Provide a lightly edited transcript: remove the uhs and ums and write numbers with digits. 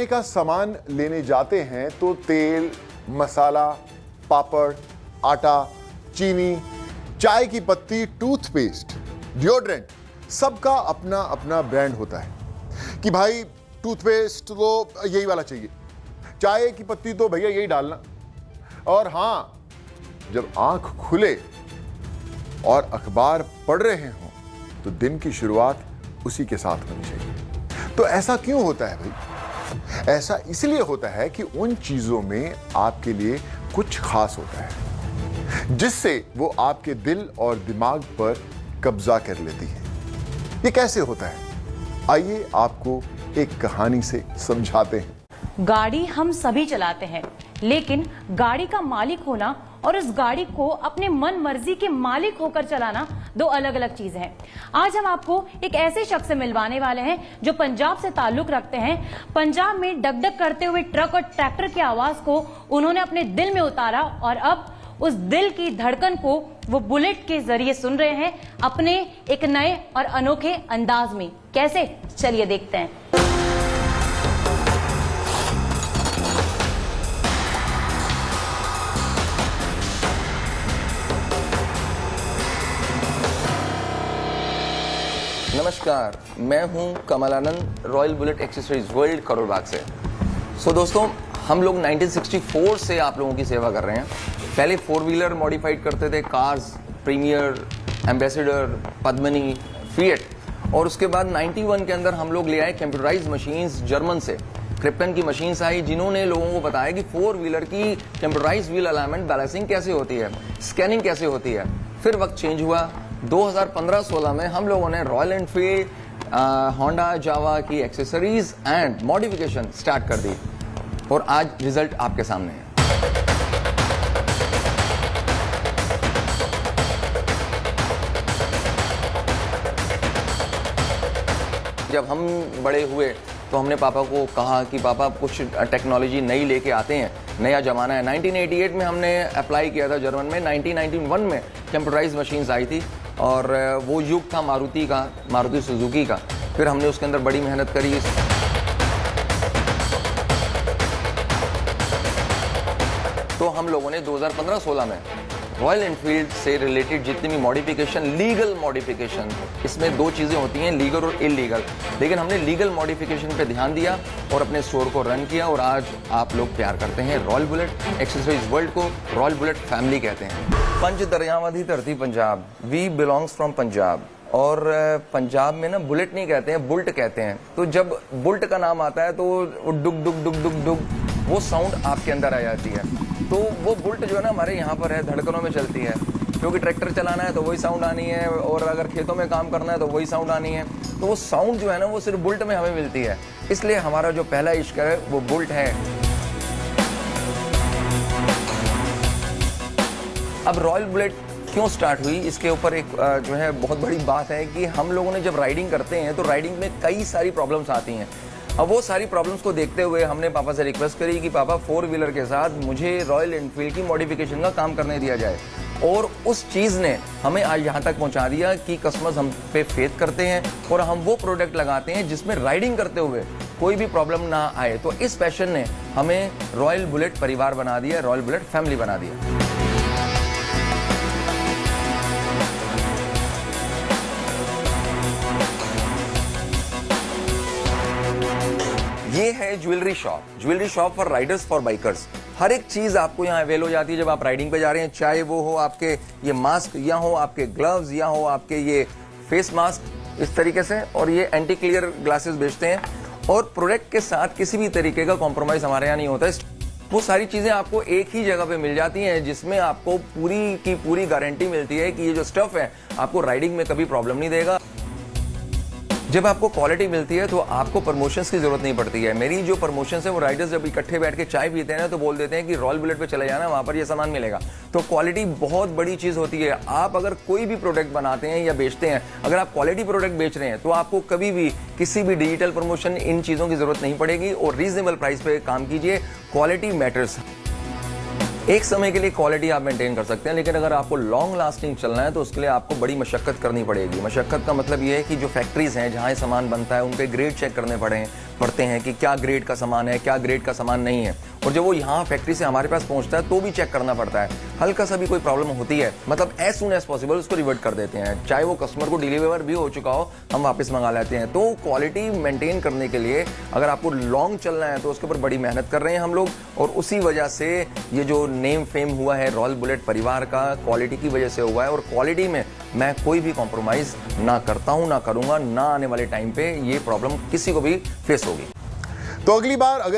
का सामान लेने जाते हैं तो तेल, मसाला, पापड़, आटा, चीनी, चाय की पत्ती, टूथपेस्ट, डिओड्रेंट, सबका अपना अपना ब्रांड होता है कि भाई टूथपेस्ट तो यही वाला चाहिए, चाय की पत्ती तो भैया यही डालना। और हां, जब आंख खुले और अखबार पढ़ रहे हों तो दिन की शुरुआत उसी के साथ होनी चाहिए। तो ऐसा क्यों होता है भाई? ऐसा इसलिए होता है कि उन चीजों में आपके लिए कुछ खास होता है जिससे वो आपके दिल और दिमाग पर कब्जा कर लेती है। ये कैसे होता है? आइए आपको एक कहानी से समझाते हैं। गाड़ी हम सभी चलाते हैं, लेकिन गाड़ी का मालिक होना और उस गाड़ी को अपने मन मर्जी के मालिक होकर चलाना दो अलग अलग चीजें हैं। आज हम आपको एक ऐसे शख्स से मिलवाने वाले हैं जो पंजाब से ताल्लुक रखते हैं। पंजाब में डगडग करते हुए ट्रक और ट्रैक्टर की आवाज को उन्होंने अपने दिल में उतारा और अब उस दिल की धड़कन को वो बुलेट के जरिए सुन रहे हैं अपने एक नए और अनोखे अंदाज में। कैसे? चलिए देखते हैं। नमस्कार, मैं हूं Kamal Anand, royal bullet accessories world Karol Bagh से। दोस्तों, हम लोग 1964 से आप लोगों की सेवा कर रहे हैं। पहले 4 व्हीलर मॉडिफाइड करते थे, cars, Premier, Ambassador, Padmini, Fiat, और उसके बाद 91 के अंदर हम लोग ले आए कंप्यूटराइज मशीन्स जर्मन से। क्रिप्टन की मशीन्स आई जिन्होंने लोगों को बताया कि 4 व्हीलर की कंप्यूटराइज व्हील अलाइनमेंट बैलेंसिंग कैसे होती है, स्कैनिंग कैसे होती है। फिर वक्त चेंज हुआ। 2015-16 में हम लोगों ने रॉयल एनफील्ड, होंडा, जावा की एक्सेसरीज एंड मॉडिफिकेशन स्टार्ट कर दी और आज रिजल्ट आपके सामने है। जब हम बड़े हुए तो हमने पापा को कहा कि पापा कुछ टेक्नोलॉजी नई लेके आते हैं, नया जमाना है। 1988 में हमने अप्लाई किया था जर्मन में। 1991 में कंप्यूटराइज मशीन्स आई थी और वो युग था मारुति का, मारुति सुजुकी का। फिर हमने उसके अंदर बड़ी मेहनत करी। तो हम लोगों ने 2015-16 में रॉयल एनफील्ड से रिलेटेड जितनी भी मॉडिफिकेशन, लीगल मॉडिफिकेशन, इसमें 2 चीज़ें होती हैं, लीगल और इलीगल, लेकिन हमने लीगल मॉडिफिकेशन पे ध्यान दिया और अपने स्टोर को रन किया और आज आप लोग प्यार करते हैं रॉयल बुलेट एक्सेसरीज वर्ल्ड को, रॉयल बुलेट फैमिली कहते हैं। पंच दरियावधी धरती Punjab, we belongs from Punjab. और पंजाब में ना बुलेट नहीं कहते हैं, बुल्ट कहते हैं। तो जब बुल्ट का नाम आता है तो वो डुग डुग डुग डुग डुग वो साउंड आपके अंदर आ जाती है। तो वो बुल्ट जो है ना हमारे यहाँ पर है, धड़कनों में चलती है, क्योंकि ट्रैक्टर चलाना है तो वही साउंड आनी है और अगर खेतों में काम करना है तो वही साउंड आनी है। तो वो साउंड जो है ना वो सिर्फ बुल्ट में हमें मिलती है, इसलिए हमारा जो पहला इश्क है वो बुल्ट है। अब रॉयल बुलेट क्यों स्टार्ट हुई, इसके ऊपर एक जो है बहुत बड़ी बात है कि हम लोगों ने जब राइडिंग करते हैं तो राइडिंग में कई सारी प्रॉब्लम्स आती हैं। अब वो सारी प्रॉब्लम्स को देखते हुए हमने पापा से रिक्वेस्ट करी कि पापा 4 व्हीलर के साथ मुझे रॉयल एनफील्ड की मॉडिफिकेशन का काम करने दिया जाए। और उस चीज़ ने हमें आज यहाँ तक पहुँचा दिया कि कस्टमर्स हम पे फेथ करते हैं और हम वो प्रोडक्ट लगाते हैं जिसमें राइडिंग करते हुए कोई भी प्रॉब्लम ना आए। तो इस पैशन ने हमें रॉयल बुलेट परिवार बना दिया, रॉयल बुलेट फैमिली बना दिया। ये है jewellery shop for riders, for bikers. हर एक चीज आपको यहाँ अवेल हो जाती है जब आप राइडिंग पे जा रहे हैं, चाहे वो हो आपके ये मास्क, या हो आपके ग्लव्स, या हो आपके ये फेस मास्क इस तरीके से, और ये एंटी क्लियर ग्लासेस बेचते हैं। और प्रोडक्ट के साथ किसी भी तरीके का कॉम्प्रोमाइज हमारे यहाँ नहीं होता है। वो सारी चीजें आपको एक ही जगह पे मिल जाती हैं जिसमें आपको पूरी की पूरी गारंटी मिलती है कि ये जो स्टफ है आपको राइडिंग में कभी प्रॉब्लम नहीं देगा। जब आपको क्वालिटी मिलती है तो आपको प्रमोशंस की जरूरत नहीं पड़ती है। मेरी जो प्रमोशंस है वो राइडर्स जब इकट्ठे बैठ के चाय पीते हैं ना तो बोल देते हैं कि रॉयल बुलेट पे चले जाना, वहां पर ये सामान मिलेगा। तो क्वालिटी बहुत बड़ी चीज होती है। आप अगर कोई भी प्रोडक्ट बनाते हैं या बेचते हैं, अगर आप क्वालिटी प्रोडक्ट बेच रहे हैं तो आपको कभी भी किसी भी डिजिटल प्रमोशन, इन चीजों की जरूरत नहीं पड़ेगी और रीजनेबल प्राइस पे काम कीजिए। Quality matters. एक समय के लिए क्वालिटी आप मेंटेन कर सकते हैं, लेकिन अगर आपको लॉन्ग लास्टिंग चलना है तो उसके लिए आपको बड़ी मशक्कत करनी पड़ेगी। मशक्कत का मतलब ये है कि जो फैक्ट्रीज हैं जहाँ ये सामान बनता है उनके ग्रेड चेक करने पड़े हैं, पढ़ते हैं कि क्या ग्रेड का सामान है, क्या ग्रेड का सामान नहीं है, और जब वो यहाँ फैक्ट्री से हमारे पास पहुंचता है तो भी चेक करना पड़ता है। हल्का सा भी कोई प्रॉब्लम होती है, मतलब एज सुन एज पॉसिबल उसको रिवर्ट कर देते हैं, चाहे वो कस्टमर को डिलीवर भी हो चुका हो, हम वापस मंगा लेते हैं। तो क्वालिटी मेंटेन करने के लिए अगर आपको लॉन्ग चलना है तो उसके ऊपर बड़ी मेहनत कर रहे हैं हम लोग, और उसी वजह से ये जो नेम फेम हुआ है रॉयल बुलेट परिवार का, क्वालिटी की वजह से हुआ है। और क्वालिटी में मैं कोई भी कॉम्प्रोमाइज ना करता हूं, ना करूंगा, ना आने वाले टाइम पे ये प्रॉब्लम किसी को भी फेस होगी। तो अगली बार अगर